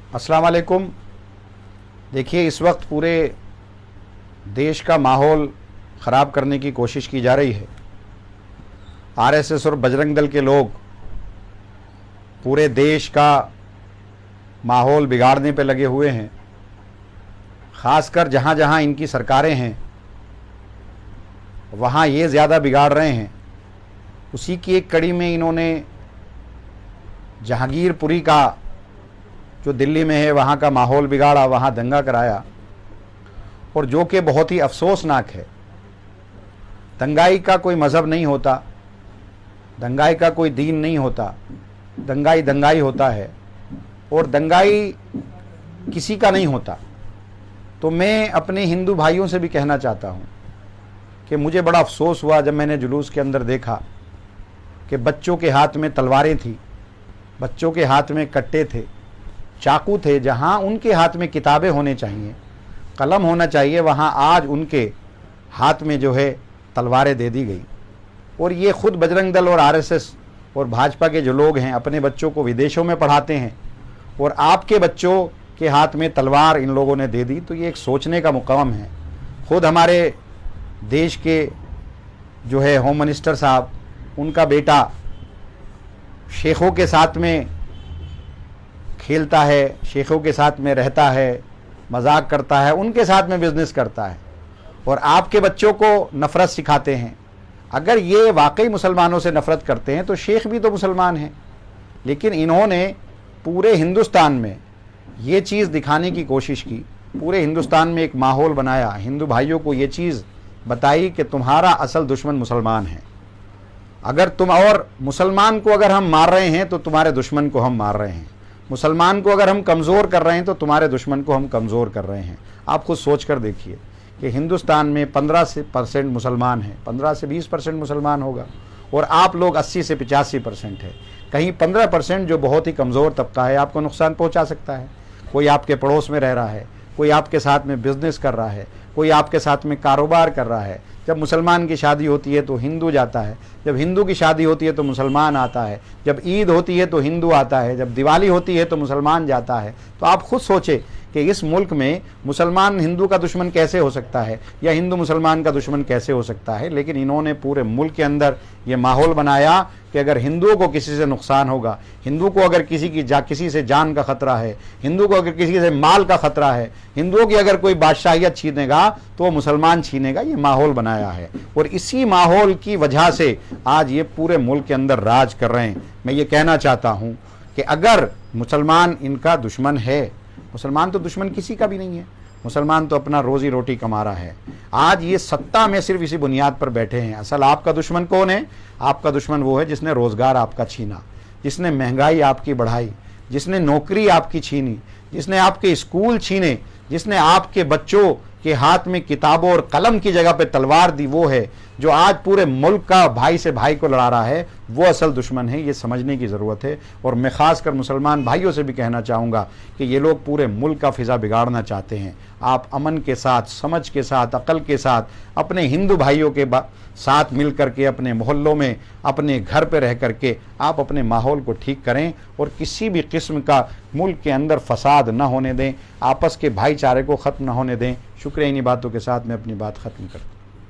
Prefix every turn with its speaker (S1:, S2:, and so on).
S1: अस्सलाम वालेकुम। देखिए, इस वक्त पूरे देश का माहौल ख़राब करने की कोशिश की जा रही है। आरएसएस और बजरंग दल के लोग पूरे देश का माहौल बिगाड़ने पे लगे हुए हैं। ख़ासकर जहाँ जहाँ इनकी सरकारें हैं वहाँ ये ज़्यादा बिगाड़ रहे हैं। उसी की एक कड़ी में इन्होंने जहांगीरपुरी का जो दिल्ली में है वहाँ का माहौल बिगाड़ा, वहाँ दंगा कराया, और जो कि बहुत ही अफसोसनाक है। दंगाई का कोई मज़हब नहीं होता, दंगाई का कोई दीन नहीं होता, दंगाई दंगाई होता है और दंगाई किसी का नहीं होता। तो मैं अपने हिंदू भाइयों से भी कहना चाहता हूँ कि मुझे बड़ा अफसोस हुआ जब मैंने जुलूस के अंदर देखा कि बच्चों के हाथ में तलवारें थी, बच्चों के हाथ में कट्टे थे, चाकू थे। जहाँ उनके हाथ में किताबें होने चाहिए, कलम होना चाहिए, वहाँ आज उनके हाथ में जो है तलवारें दे दी गई। और ये खुद बजरंग दल और आरएसएस और भाजपा के जो लोग हैं अपने बच्चों को विदेशों में पढ़ाते हैं और आपके बच्चों के हाथ में तलवार इन लोगों ने दे दी। तो ये एक सोचने का मुकाम है। खुद हमारे देश के जो है होम मिनिस्टर साहब, उनका बेटा शेखों के साथ में खेलता है, शेखों के साथ में रहता है, मजाक करता है, उनके साथ में बिजनेस करता है और आपके बच्चों को नफ़रत सिखाते हैं। अगर ये वाकई मुसलमानों से नफ़रत करते हैं तो शेख भी तो मुसलमान हैं। लेकिन इन्होंने पूरे हिंदुस्तान में ये चीज़ दिखाने की कोशिश की, पूरे हिंदुस्तान में एक माहौल बनाया, हिंदू भाइयों को ये चीज़ बताई कि तुम्हारा असल दुश्मन मुसलमान है। अगर तुम और मुसलमान को अगर हम मार रहे हैं तो तुम्हारे दुश्मन को हम मार रहे हैं। मुसलमान को अगर हम कमज़ोर कर रहे हैं तो तुम्हारे दुश्मन को हम कमज़ोर कर रहे हैं। आप खुद सोच कर देखिए कि हिंदुस्तान में 15% मुसलमान हैं, 15 से 20% मुसलमान होगा और आप लोग 80 से 85% है। कहीं 15% जो बहुत ही कमज़ोर तबका है आपको नुकसान पहुंचा सकता है। कोई आपके पड़ोस में रह रहा है, कोई आपके साथ में बिज़नेस कर रहा है, कोई आपके साथ में कारोबार कर रहा है। जब मुसलमान की शादी होती है तो हिंदू जाता है, जब हिंदू की शादी होती है तो मुसलमान आता है, जब ईद होती है तो हिंदू आता है, जब दिवाली होती है तो मुसलमान जाता है। तो आप खुद सोचें कि इस मुल्क में मुसलमान हिंदू का दुश्मन कैसे हो सकता है या हिंदू मुसलमान का दुश्मन कैसे हो सकता है। लेकिन इन्होंने पूरे मुल्क के अंदर ये माहौल बनाया कि अगर हिंदुओं को किसी से नुकसान होगा, हिंदू को अगर किसी से जान का ख़तरा है, हिंदू को अगर किसी से माल का ख़तरा है, हिंदुओं की अगर कोई बादशाहियत छीनेगा तो वो मुसलमान छीनेगा। ये माहौल बनाया है और इसी माहौल की वजह से आज ये पूरे मुल्क के अंदर राज कर रहे हैं। मैं ये कहना चाहता हूँ कि अगर मुसलमान इनका दुश्मन है, मुसलमान तो दुश्मन किसी का भी नहीं है, मुसलमान तो अपना रोज़ी रोटी कमा रहा है। आज ये सत्ता में सिर्फ इसी बुनियाद पर बैठे हैं। असल आपका दुश्मन कौन है? आपका दुश्मन वो है जिसने रोज़गार आपका छीना, जिसने महंगाई आपकी बढ़ाई, जिसने नौकरी आपकी छीनी, जिसने आपके स्कूल छीने, जिसने आपके बच्चों के हाथ में किताबों और कलम की जगह पे तलवार दी। वो है जो आज पूरे मुल्क का भाई से भाई को लड़ा रहा है, वो असल दुश्मन है। ये समझने की ज़रूरत है। और मैं ख़ासकर मुसलमान भाइयों से भी कहना चाहूँगा कि ये लोग पूरे मुल्क का फ़िज़ा बिगाड़ना चाहते हैं। आप अमन के साथ, समझ के साथ, अक़ल के साथ अपने हिंदू भाइयों के साथ मिल करके अपने मोहल्लों में, अपने घर पर रह करके आप अपने माहौल को ठीक करें और किसी भी किस्म का मुल्क के अंदर फसाद न होने दें, आपस के भाईचारे को ख़त्म न होने दें। शुक्रिया। इन्हीं बातों के साथ मैं अपनी बात ख़त्म करता हूँ।